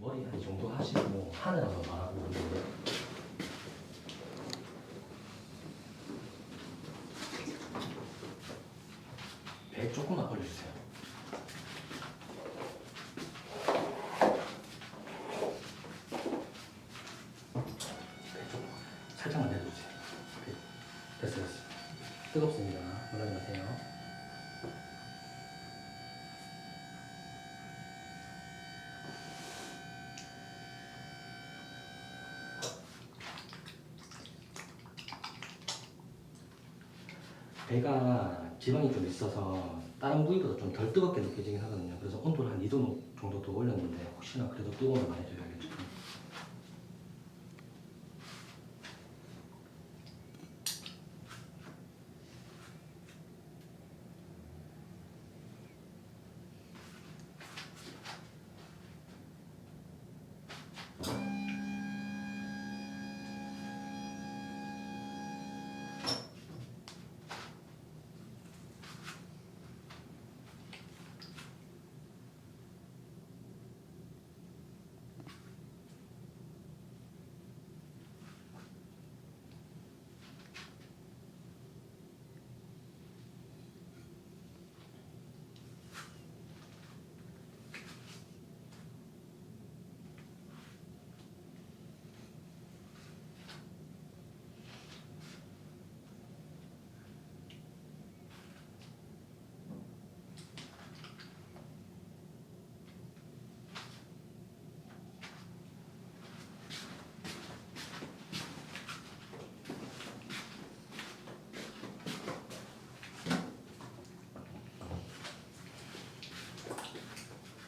머리 한 이 정도 하시고 하늘 한번 바라보고 있는데 배 조금만 올려주세요. 배 조금 살짝만 내려주세요. 됐어요. 뜨겁습니다. 놀라지 마세요. 배가 지방이 좀 있어서 다른 부위보다 좀 덜 뜨겁게 느껴지긴 하거든요. 그래서 온도를 한 2도 정도 더 올렸는데 혹시나 그래도 뜨거운 거 많이 줘야겠죠.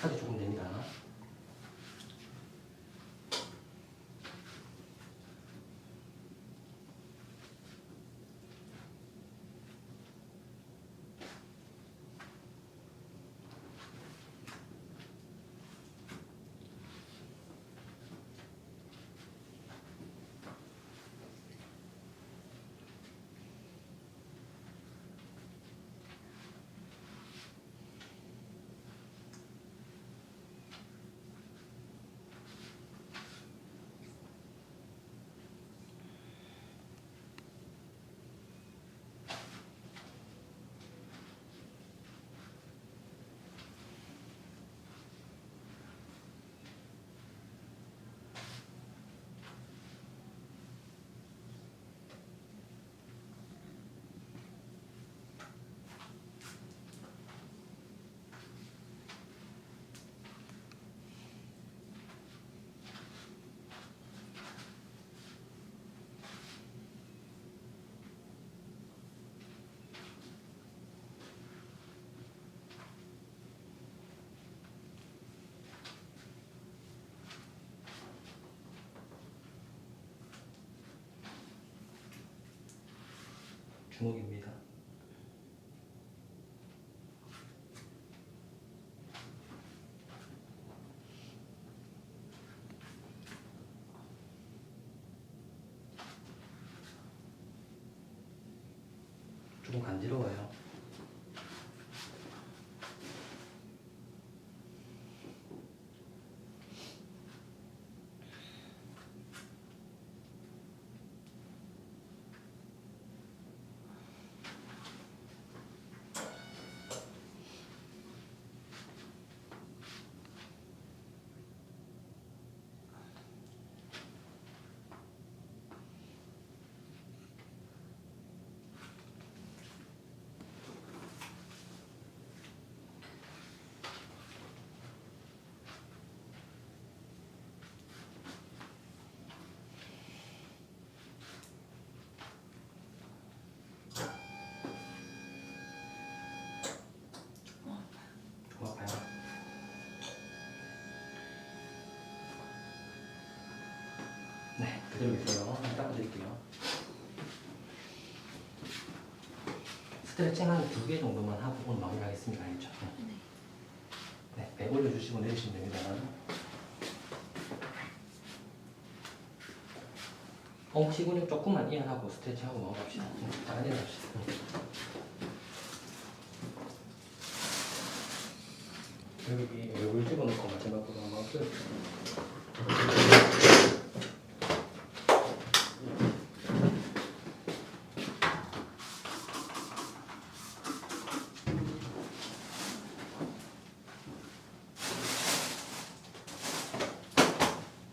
살이 조금 됩니다. 주먹입니다. 조금 간지러워요. 조금 아파요. 네, 그대로 계세요. 한번 닦아드릴게요. 스트레칭 한 2개 정도만 하고 오늘 마무리하겠습니다. 알겠죠? 네, 배 올려주시고 내리시면 됩니다. 엉치 근육 조금만 이완하고 스트레칭하고 넘어갑시다. 잘 내려갑시다. 여기 얼굴 집어넣고 마지막으로 한번 끓여.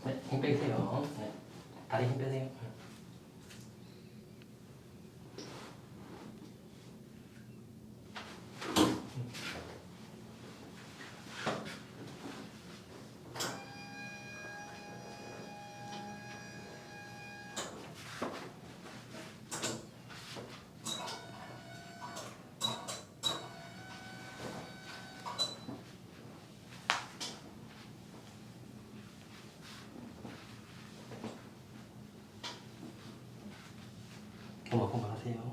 네, 힘 빼세요. 네, 다리 힘 빼세요. 고만고만 하세요.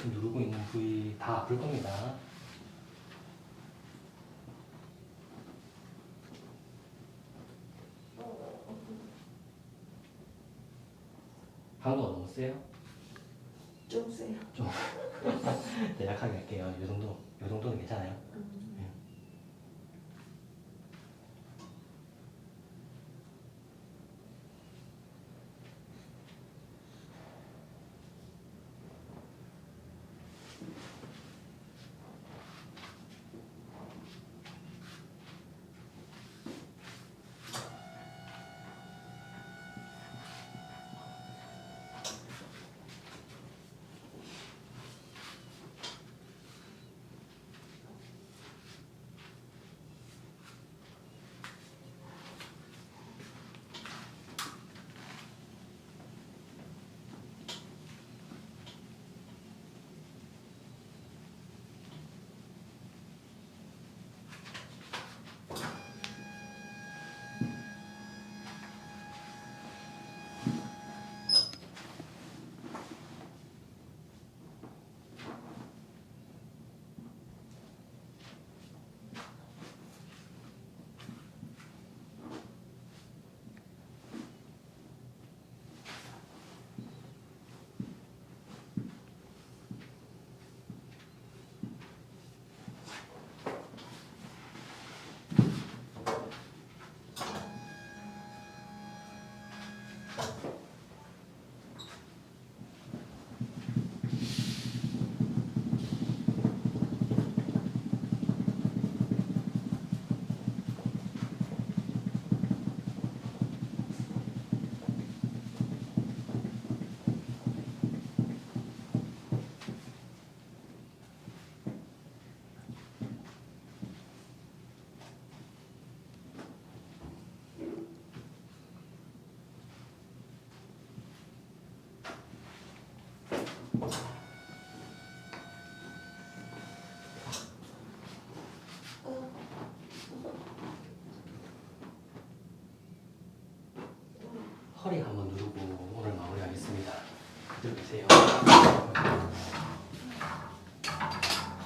지금 누르고 있는 부위 다 아플 겁니다. 강도가 너무 세요? 좀 세요. 좀 네, 약하게 할게요. 이 정도, 이 정도는 괜찮아요. 허리 한번 누르고 오늘 마무리하겠습니다. 그대로 계세요.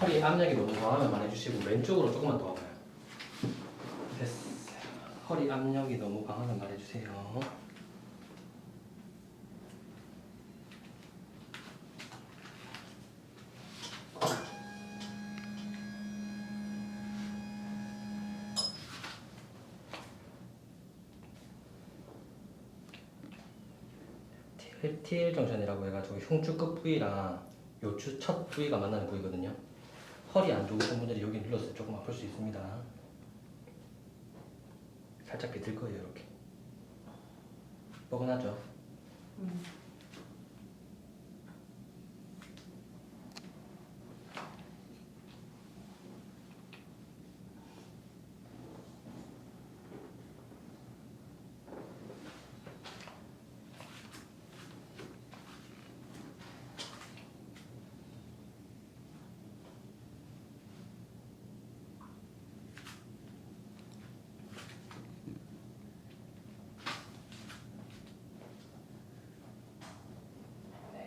허리 압력이 너무 강하면 말해주시고 왼쪽으로 조금만 더 와봐요. 됐어요. 허리 압력이 너무 강하면 말해주세요. TL 정션이라고 해가지고 흉추 끝 부위랑 요추 첫 부위가 만나는 부위거든요. 허리 안 좋으신 분들이 여기 눌렀을 때 조금 아플 수 있습니다. 살짝 비틀 거예요, 이렇게. 뻐근하죠?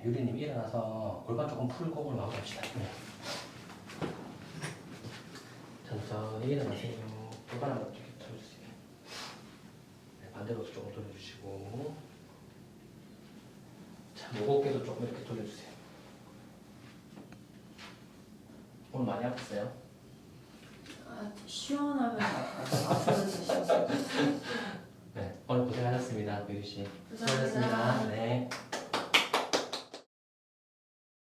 유리님 일어나서 골반 조금 풀고 오늘 마무리합시다. 네. 천천히 일어나세요. 골반 한번 이렇게 돌려주세요. 네, 반대로도 조금 돌려주시고, 자, 무겁게도 조금 이렇게 돌려주세요. 오늘 많이 아팠어요? 아, 시원하면 아프면서 시원해. 네, 오늘 고생하셨습니다, 유리 씨. 감사합니다. 네.